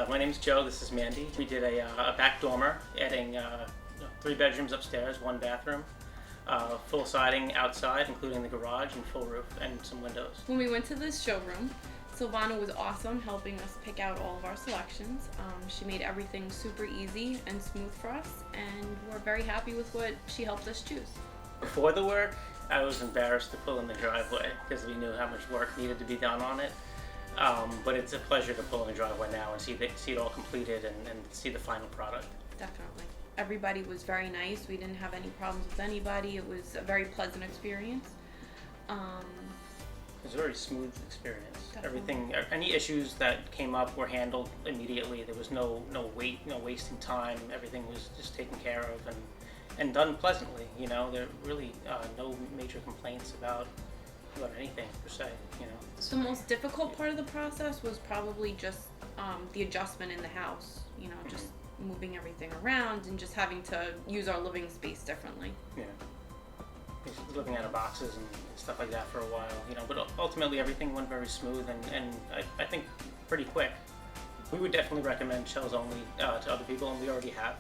My name's Joe, this is Mandy. We did a back dormer, adding 3 bedrooms upstairs, 1 bathroom, full siding outside, including the garage, and full roof, and some windows. When we went to this showroom, Silvana was awesome helping us pick out all of our selections. She made everything super easy and smooth for us, and we're very happy with what she helped us choose. Before the work, I was embarrassed to pull in the driveway because we knew how much work needed to be done on it. But it's a pleasure to pull in the driveway now and see it all completed and see the final product. Definitely. Everybody was very nice. We didn't have any problems with anybody. It was a very pleasant experience. It was a very smooth experience. Definitely. Everything, any issues that came up were handled immediately. There was no wasting time. Everything was just taken care of and done pleasantly. You know, there really no major complaints about anything per se. You know, The most difficult part of the process was probably just the adjustment in the house. You know, just moving everything around and just having to use our living space differently. Yeah. Living out of boxes and stuff like that for a while, you know, but ultimately everything went very smooth and I think pretty quick. We would definitely recommend Shells Only to other people, and we already have.